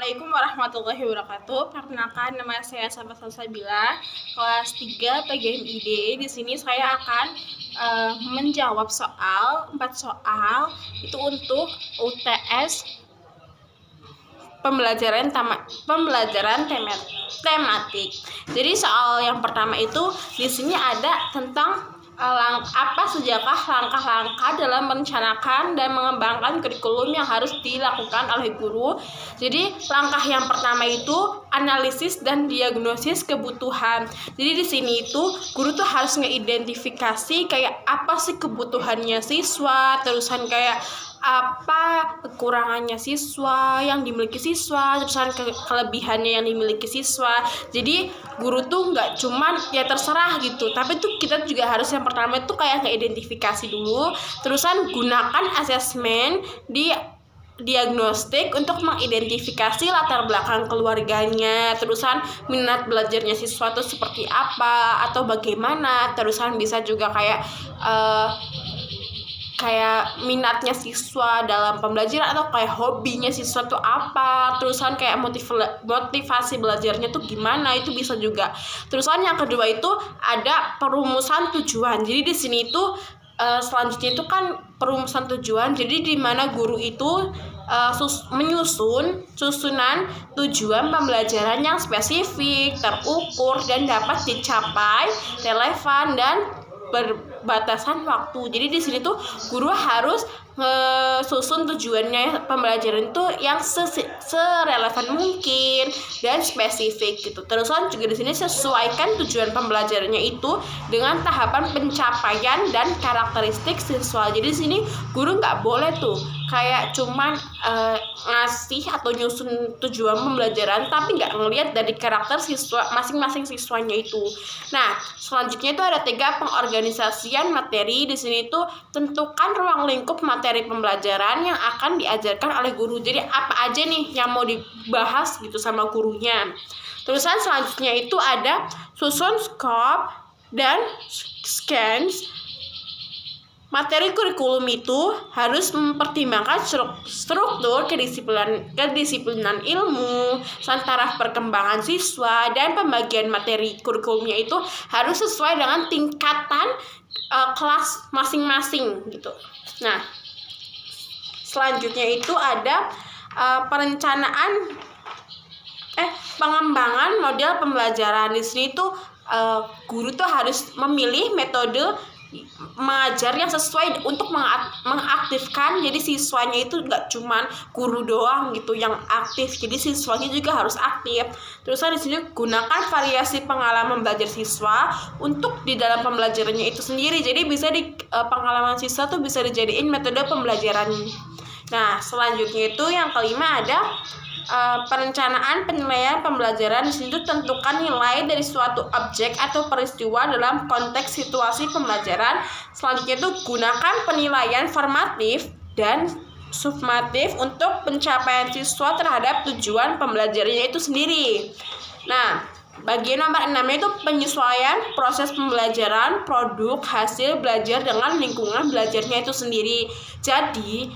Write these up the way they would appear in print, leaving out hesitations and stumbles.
Assalamualaikum warahmatullahi wabarakatuh. Perkenalkan, nama saya Safa Salsabila, kelas 3 PGMID. Di sini saya akan menjawab 4 soal itu untuk UTS pembelajaran tematik. Jadi soal yang pertama itu di sini ada tentang apa sajakah langkah-langkah dalam merencanakan dan mengembangkan kurikulum yang harus dilakukan oleh guru. Jadi langkah yang pertama itu analisis dan diagnosis kebutuhan. Jadi di sini itu guru tuh harus ngeidentifikasi kayak apa sih kebutuhannya siswa, terusan kayak apa kekurangannya siswa yang dimiliki siswa, terusan kelebihannya yang dimiliki siswa. Jadi guru tuh nggak cuman ya terserah gitu, tapi tuh kita juga harus yang pertama itu kayak ngeidentifikasi dulu, terusan gunakan asesmen di diagnostik untuk mengidentifikasi latar belakang keluarganya, terusan minat belajarnya siswa itu seperti apa atau bagaimana, terusan bisa juga kayak minatnya siswa dalam pembelajaran atau kayak hobinya siswa tuh apa, terusan kayak motivasi belajarnya tuh gimana, itu bisa juga. Terusan yang kedua itu ada perumusan tujuan. Jadi di sini tuh selanjutnya itu kan perumusan tujuan. Jadi di mana guru itu menyusun susunan tujuan pembelajaran yang spesifik, terukur dan dapat dicapai, relevan dan berbatasan waktu. Jadi di sini tuh guru harus susun tujuannya pembelajaran itu yang serelevan mungkin dan spesifik gitu. Terusan juga di sini sesuaikan tujuan pembelajarannya itu dengan tahapan pencapaian dan karakteristik siswa. Jadi di sini guru nggak boleh tuh kayak cuman ngasih atau nyusun tujuan pembelajaran tapi nggak ngelihat dari karakter siswa masing-masing siswanya itu. Nah, selanjutnya itu ada 3 pengorganisasian materi. Di sini tuh tentukan ruang lingkup materi pembelajaran yang akan diajarkan oleh guru. Jadi apa aja nih yang mau dibahas gitu sama gurunya. Terusan selanjutnya itu ada susun scope dan scans. Materi kurikulum itu harus mempertimbangkan struktur kedisiplinan ilmu, taraf perkembangan siswa, dan pembagian materi kurikulumnya itu harus sesuai dengan tingkatan kelas masing-masing gitu. Nah, selanjutnya itu ada pengembangan model pembelajaran. Di sini tuh guru tuh harus memilih metode mengajar yang sesuai untuk mengaktifkan. Jadi siswanya itu nggak cuman guru doang gitu yang aktif, jadi siswanya juga harus aktif. Terus di sini gunakan variasi pengalaman belajar siswa untuk di dalam pembelajarannya itu sendiri. Jadi bisa di pengalaman siswa tuh bisa dijadiin metode pembelajaran. Nah, selanjutnya itu yang kelima ada perencanaan penilaian pembelajaran. Di sini tentukan nilai dari suatu objek atau peristiwa dalam konteks situasi pembelajaran. Selanjutnya itu gunakan penilaian formatif dan sumatif untuk pencapaian siswa terhadap tujuan pembelajarannya itu sendiri. Nah, bagian nomor 6 itu penyesuaian proses pembelajaran produk hasil belajar dengan lingkungan belajarnya itu sendiri. Jadi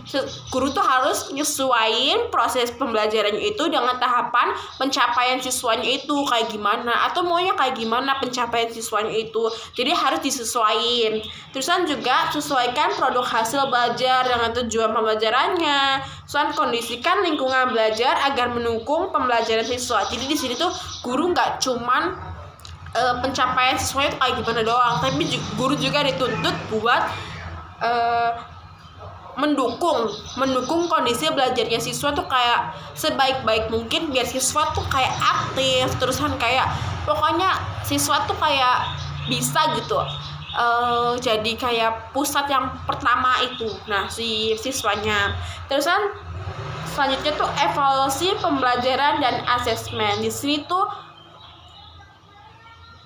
guru tuh harus nyesuaiin proses pembelajarannya itu dengan tahapan pencapaian siswanya itu kayak gimana, atau maunya kayak gimana pencapaian siswanya itu. Jadi harus disesuaiin. Terusan juga sesuaikan produk hasil belajar dengan tujuan pembelajarannya. Kondisikan lingkungan belajar agar mendukung pembelajaran siswa. Jadi di sini tuh guru nggak cuman pencapaian siswa itu kayak gimana doang, tapi guru juga dituntut buat mendukung kondisi belajarnya siswa tuh kayak sebaik-baik mungkin biar siswa tuh kayak aktif, terusan kayak pokoknya siswa tuh kayak bisa gitu jadi kayak pusat yang pertama itu. Nah, si siswanya. Terusan selanjutnya tuh evaluasi pembelajaran dan asesmen. Di sini tuh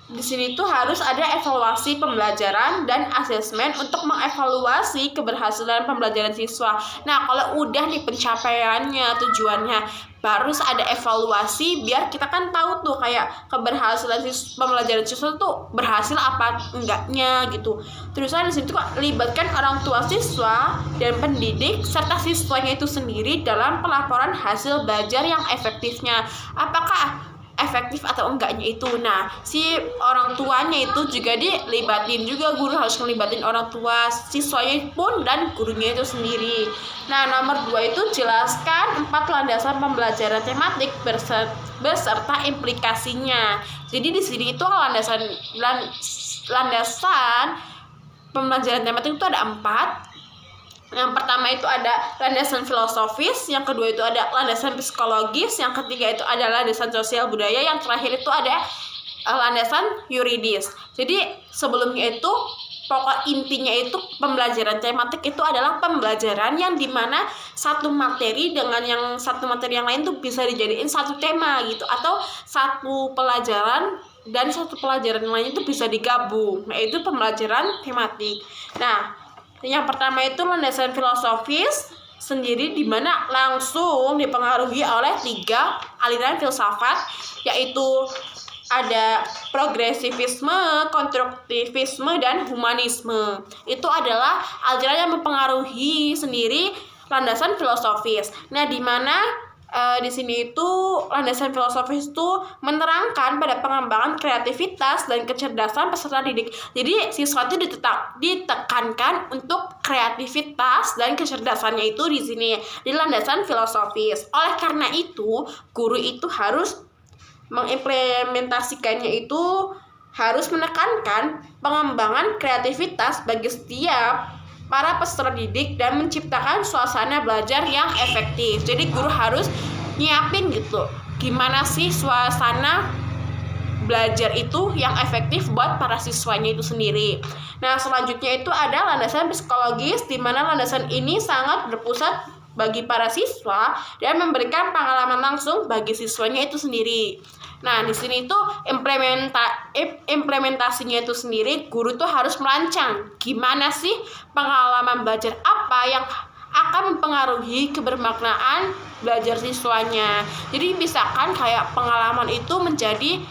di sini tuh harus ada evaluasi pembelajaran dan asesmen untuk mengevaluasi keberhasilan pembelajaran siswa. Nah, kalau udah nih pencapaiannya, tujuannya, baru ada evaluasi biar kita kan tahu tuh kayak keberhasilan pembelajaran siswa tuh berhasil apa enggaknya gitu. Terus di sini tuh libatkan orang tua siswa dan pendidik serta siswanya itu sendiri dalam pelaporan hasil belajar yang efektifnya. Apakah efektif atau enggaknya itu. Nah, si orang tuanya itu juga dilibatin juga, guru harus ngelibatin orang tua, siswanya pun dan gurunya itu sendiri. Nah, nomor 2 itu jelaskan 4 landasan pembelajaran tematik beserta implikasinya. Jadi di sini itu landasan pembelajaran tematik itu ada 4. Yang pertama itu ada landasan filosofis, yang kedua itu ada landasan psikologis, yang ketiga itu ada landasan sosial budaya, yang terakhir itu ada landasan yuridis. Jadi sebelumnya itu pokok intinya itu pembelajaran tematik itu adalah pembelajaran yang dimana satu materi dengan yang satu materi yang lain tuh bisa dijadiin satu tema gitu, atau satu pelajaran dan satu pelajaran lain itu bisa digabung. Nah, itu pembelajaran tematik. Nah, yang pertama itu landasan filosofis sendiri, di mana langsung dipengaruhi oleh 3 aliran filsafat, yaitu ada progresivisme, konstruktivisme, dan humanisme. Itu adalah aliran yang mempengaruhi sendiri landasan filosofis. Nah, di mana di sini itu landasan filosofis itu menerangkan pada pengembangan kreativitas dan kecerdasan peserta didik. Jadi siswa itu ditekankan untuk kreativitas dan kecerdasannya itu di sini di landasan filosofis. Oleh karena itu, guru itu harus mengimplementasikannya itu harus menekankan pengembangan kreativitas bagi setiap para peserta didik dan menciptakan suasana belajar yang efektif. Jadi guru harus nyiapin gitu, gimana sih suasana belajar itu yang efektif buat para siswanya itu sendiri. Nah, selanjutnya itu ada landasan psikologis, di mana landasan ini sangat berpusat bagi para siswa dan memberikan pengalaman langsung bagi siswanya itu sendiri. Nah, di sini tuh implementasinya itu sendiri, guru tuh harus merancang gimana sih pengalaman belajar apa yang akan mempengaruhi kebermaknaan belajar siswanya. Jadi misalkan kayak pengalaman itu menjadi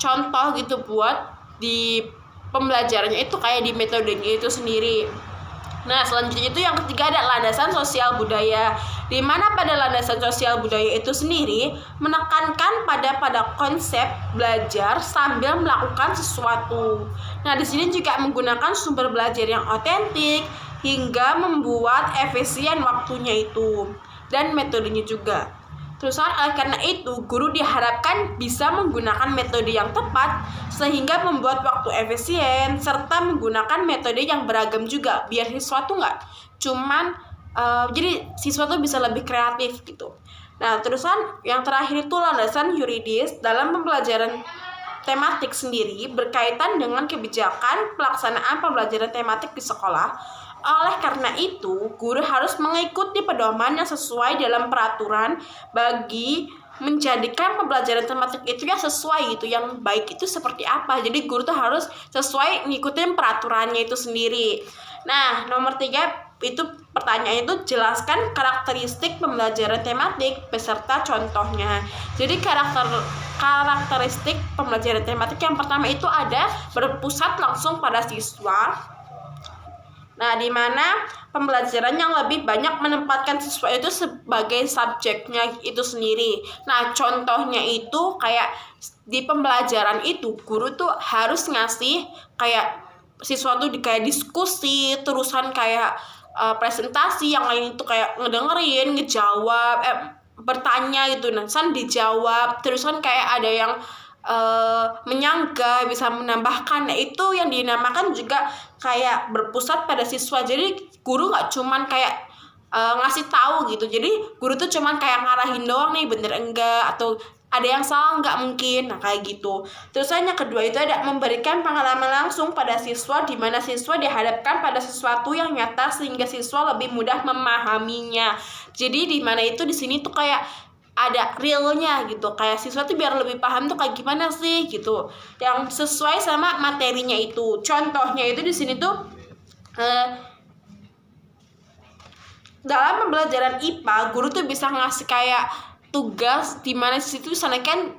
contoh gitu buat di pembelajarannya itu kayak di metodenya itu sendiri. Nah, selanjutnya itu yang ketiga ada landasan sosial budaya, di mana pada landasan sosial budaya itu sendiri menekankan pada konsep belajar sambil melakukan sesuatu. Nah, di sini juga menggunakan sumber belajar yang otentik hingga membuat efisien waktunya itu dan metodenya juga. Terus karena itu guru diharapkan bisa menggunakan metode yang tepat sehingga membuat waktu efisien serta menggunakan metode yang beragam juga biar siswa tuh nggak cuman jadi siswa tuh bisa lebih kreatif gitu. Nah, terusan yang terakhir itu landasan yuridis dalam pembelajaran tematik sendiri berkaitan dengan kebijakan pelaksanaan pembelajaran tematik di sekolah. Oleh karena itu, guru harus mengikuti pedoman yang sesuai dalam peraturan bagi menjadikan pembelajaran tematik itu yang sesuai gitu, yang baik itu seperti apa. Jadi guru tuh harus sesuai ngikutin peraturannya itu sendiri. Nah, nomor 3 itu pertanyaan itu jelaskan karakteristik pembelajaran tematik beserta contohnya. Jadi karakteristik pembelajaran tematik yang pertama itu ada berpusat langsung pada siswa. Nah, di mana pembelajaran yang lebih banyak menempatkan siswa itu sebagai subjeknya itu sendiri. Nah, contohnya itu kayak di pembelajaran itu guru tuh harus ngasih kayak siswa tuh kayak diskusi, terusan kayak presentasi, yang lain itu kayak ngedengerin, ngejawab, bertanya gitu, nah, dijawab, terusan kayak ada yang menyangga, bisa menambahkan. Nah, itu yang dinamakan juga kayak berpusat pada siswa. Jadi guru nggak cuman kayak ngasih tahu gitu. Jadi guru tuh cuman kayak ngarahin doang nih, bener enggak, atau ada yang salah nggak mungkin. Nah, kayak gitu. Terus yang kedua itu ada memberikan pengalaman langsung pada siswa, di mana siswa dihadapkan pada sesuatu yang nyata sehingga siswa lebih mudah memahaminya. Jadi di mana itu di sini tuh kayak ada realnya gitu, kayak siswa tuh biar lebih paham tuh kayak gimana sih gitu, yang sesuai sama materinya itu. Contohnya itu di sini tuh dalam pembelajaran IPA, guru tuh bisa ngasih kayak tugas di mana situ sana kan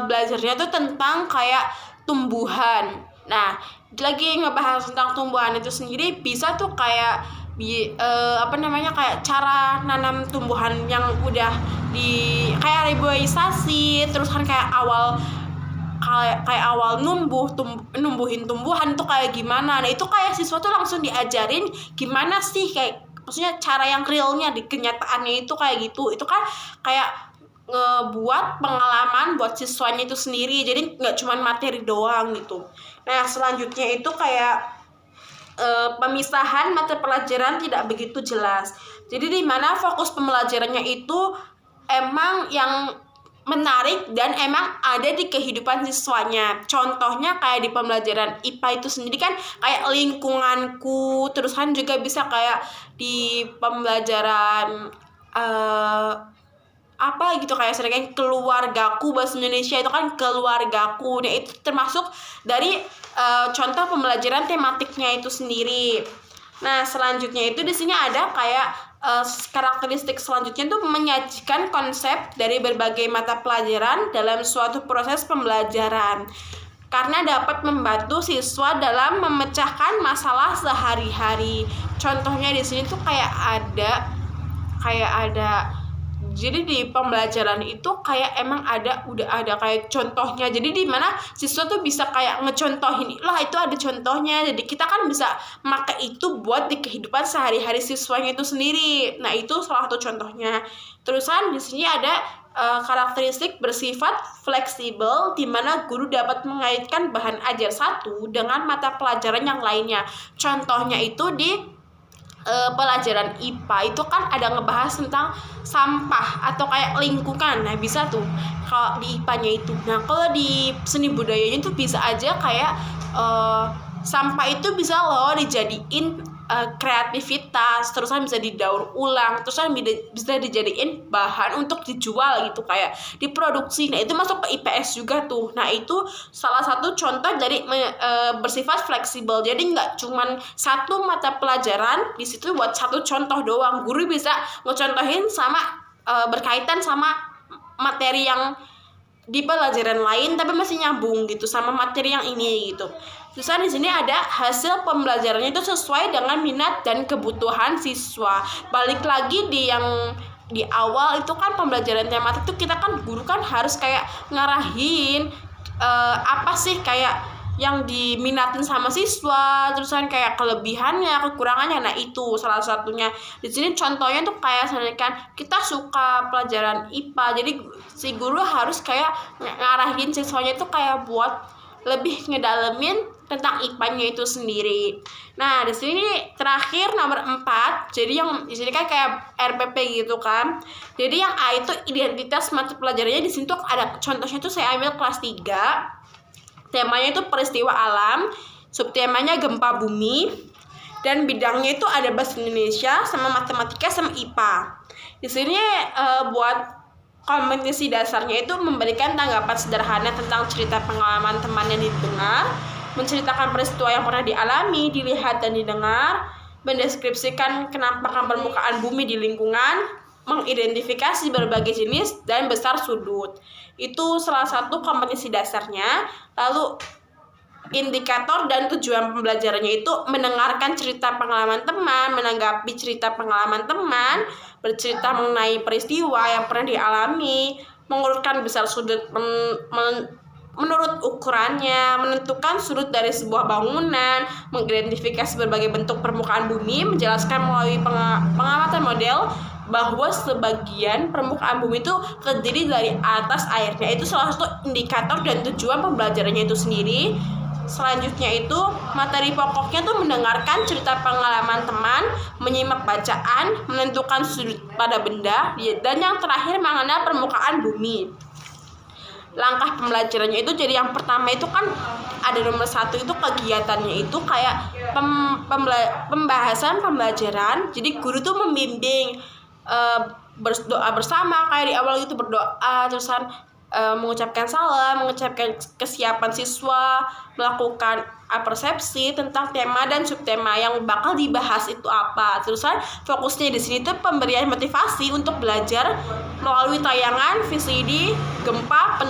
belajarnya tuh tentang kayak tumbuhan. Nah, lagi ngebahas tentang tumbuhan itu sendiri bisa tuh kayak kayak cara nanam tumbuhan yang udah di kayak reboisasi, terus kan kayak awal numbuhin tumbuhan tuh kayak gimana. Nah, itu kayak siswa tuh langsung diajarin gimana sih, kayak maksudnya cara yang realnya di kenyataannya itu kayak gitu. Itu kan kayak ngebuat pengalaman buat siswanya itu sendiri, jadi nggak cuma materi doang gitu. Nah, selanjutnya itu kayak pemisahan mata pelajaran tidak begitu jelas. Jadi di mana fokus pembelajarannya itu emang yang menarik dan emang ada di kehidupan siswanya. Contohnya kayak di pembelajaran IPA itu sendiri kan kayak lingkunganku, terus kan juga bisa kayak di pembelajaran apa gitu, kayak sering keluargaku, bahasa Indonesia itu kan keluargaku. Nah, itu termasuk dari contoh pembelajaran tematiknya itu sendiri. Nah, selanjutnya itu di sini ada kayak karakteristik selanjutnya itu menyajikan konsep dari berbagai mata pelajaran dalam suatu proses pembelajaran, karena dapat membantu siswa dalam memecahkan masalah sehari-hari. Contohnya di sini tuh kayak ada jadi di pembelajaran itu kayak emang udah ada kayak contohnya, jadi di mana siswa tuh bisa kayak ngecontohin lah, itu ada contohnya, jadi kita kan bisa pakai itu buat di kehidupan sehari-hari siswanya itu sendiri. Nah, itu salah satu contohnya. Terusan di sini ada karakteristik bersifat fleksibel, di mana guru dapat mengaitkan bahan ajar satu dengan mata pelajaran yang lainnya. Contohnya itu di pelajaran IPA itu kan ada ngebahas tentang sampah atau kayak lingkungan. Nah, bisa tuh kalau di IPA-nya itu. Nah, kalau di seni budayanya tuh bisa aja kayak sampah itu bisa loh dijadiin kreativitas, terus kan bisa didaur ulang, terus kan bisa dijadiin bahan untuk dijual gitu, kayak diproduksi. Nah, itu masuk ke IPS juga tuh. Nah, itu salah satu contoh dari bersifat fleksibel. Jadi nggak cuman satu mata pelajaran di situ buat satu contoh doang. Guru bisa ngecontohin sama berkaitan sama materi yang di pelajaran lain, tapi masih nyambung gitu sama materi yang ini gitu. Terus di sini ada hasil pembelajarannya itu sesuai dengan minat dan kebutuhan siswa. Balik lagi di yang di awal itu kan pembelajaran tematik itu kita kan guru kan harus kayak ngarahin apa sih kayak yang diminatin sama siswa, terus kan kayak kelebihannya, kekurangannya. Nah, itu salah satunya. Di sini contohnya tuh kayak misalkan kita suka pelajaran IPA, jadi si guru harus kayak ngarahin siswanya itu kayak buat lebih ngedalemin tentang IPA-nya itu sendiri. Nah, di sini terakhir nomor 4. Jadi yang di sini kan kayak RPP gitu kan. Jadi yang A itu identitas mata pelajarannya, di sini tuh ada contohnya tuh saya ambil kelas 3. Temanya itu peristiwa alam, subtemanya gempa bumi, dan bidangnya itu ada bahasa Indonesia sama matematika sama IPA. Di sini buat kompetensi dasarnya itu memberikan tanggapan sederhana tentang cerita pengalaman teman yang didengar, menceritakan peristiwa yang pernah dialami, dilihat dan didengar, mendeskripsikan kenampakan permukaan bumi di lingkungan, mengidentifikasi berbagai jenis dan besar sudut. Itu salah satu kompetensi dasarnya. Lalu indikator dan tujuan pembelajarannya itu mendengarkan cerita pengalaman teman, menanggapi cerita pengalaman teman, bercerita mengenai peristiwa yang pernah dialami, mengurutkan besar sudut menurut ukurannya, menentukan sudut dari sebuah bangunan, mengidentifikasi berbagai bentuk permukaan bumi, menjelaskan melalui pengamatan model bahwa sebagian permukaan bumi itu terdiri dari atas airnya. Itu salah satu indikator dan tujuan pembelajarannya itu sendiri. Selanjutnya itu materi pokoknya tuh mendengarkan cerita pengalaman teman, menyimak bacaan, menentukan sudut pada benda, dan yang terakhir mengenal permukaan bumi. Langkah pembelajarannya itu jadi yang pertama itu kan ada nomor 1 itu kegiatannya itu kayak pembahasan pembelajaran. Jadi guru tuh membimbing berdoa bersama kayak di awal itu berdoa, terusan mengucapkan salam, mengucapkan kesiapan siswa, melakukan persepsi tentang tema dan subtema yang bakal dibahas itu apa. Terusan fokusnya di sini tuh pemberian motivasi untuk belajar melalui tayangan VCD, gempa,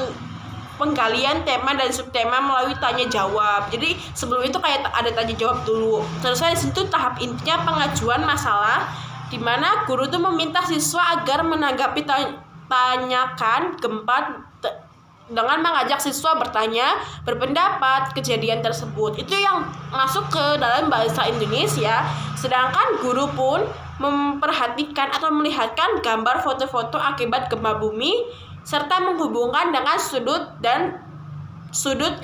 penggalian tema dan subtema melalui tanya jawab. Jadi sebelum itu kayak ada tanya jawab dulu. Terus di situ tahap intinya pengajuan masalah, di mana guru tuh meminta siswa agar menanggapi tanyakan gempa dengan mengajak siswa bertanya, berpendapat kejadian tersebut. Itu yang masuk ke dalam bahasa Indonesia. Sedangkan guru pun memperhatikan atau melihatkan gambar foto-foto akibat gempa bumi serta menghubungkan dengan sudut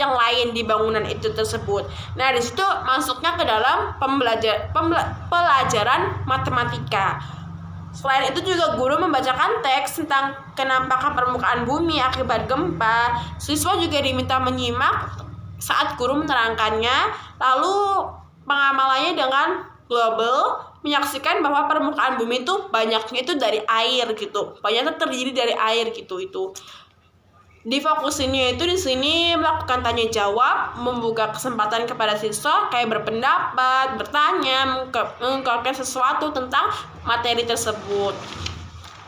yang lain di bangunan itu tersebut. Nah, di situ masuknya ke dalam pelajaran matematika. Selain itu juga guru membacakan teks tentang kenampakan permukaan bumi akibat gempa. Siswa juga diminta menyimak saat guru menerangkannya. Lalu pengamalannya dengan global, menyaksikan bahwa permukaan bumi itu banyaknya itu dari air gitu. Banyaknya terdiri dari air gitu itu. Difokusinnya itu di sini melakukan tanya jawab, membuka kesempatan kepada siswa kayak berpendapat, bertanya, mengungkapkan sesuatu tentang materi tersebut.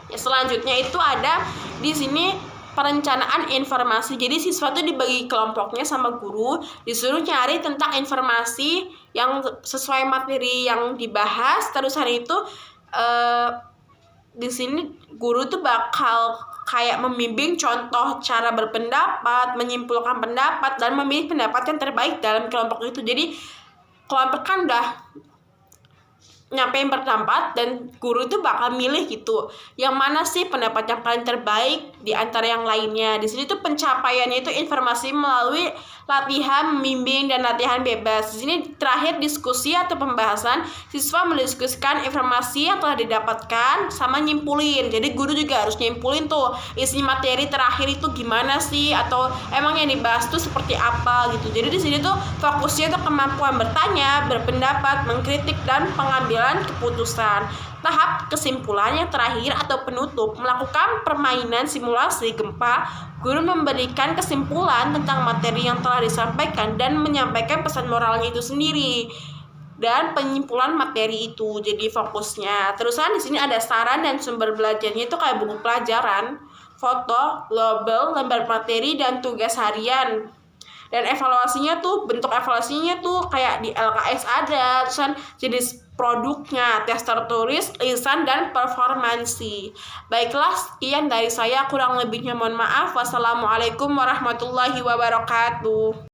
Ya, selanjutnya itu ada di sini perencanaan informasi. Jadi siswa tuh dibagi kelompoknya sama guru, disuruh nyari tentang informasi yang sesuai materi yang dibahas. Terus hari itu di sini guru tuh bakal kayak membimbing contoh cara berpendapat, menyimpulkan pendapat, dan memilih pendapat yang terbaik dalam kelompok itu. Jadi kelompok kan udah nyampein pendapat dan guru itu bakal milih gitu, yang mana sih pendapat yang paling terbaik di antara yang lainnya. Di sini tuh pencapaiannya itu informasi melalui latihan membimbing dan latihan bebas. Di sini terakhir diskusi atau pembahasan, siswa mendiskusikan informasi yang telah didapatkan sama nyimpulin. Jadi guru juga harus nyimpulin tuh isi materi terakhir itu gimana sih, atau emang yang dibahas tuh seperti apa gitu. Jadi di sini tuh fokusnya tuh kemampuan bertanya, berpendapat, mengkritik, dan pengambilan keputusan. Tahap kesimpulan yang terakhir atau penutup, melakukan permainan simulasi gempa. Guru memberikan kesimpulan tentang materi yang telah disampaikan dan menyampaikan pesan moralnya itu sendiri dan penyimpulan materi itu. Jadi fokusnya. Terusan di sini ada saran dan sumber belajarnya itu kayak buku pelajaran, foto, label, lembar materi, dan tugas harian. Dan evaluasinya tuh, bentuk evaluasinya tuh kayak di LKS ada, terusan jenis produknya, tes tertulis, lisan, dan performansi. Baiklah, sekian dari saya, kurang lebihnya mohon maaf. Wassalamualaikum warahmatullahi wabarakatuh.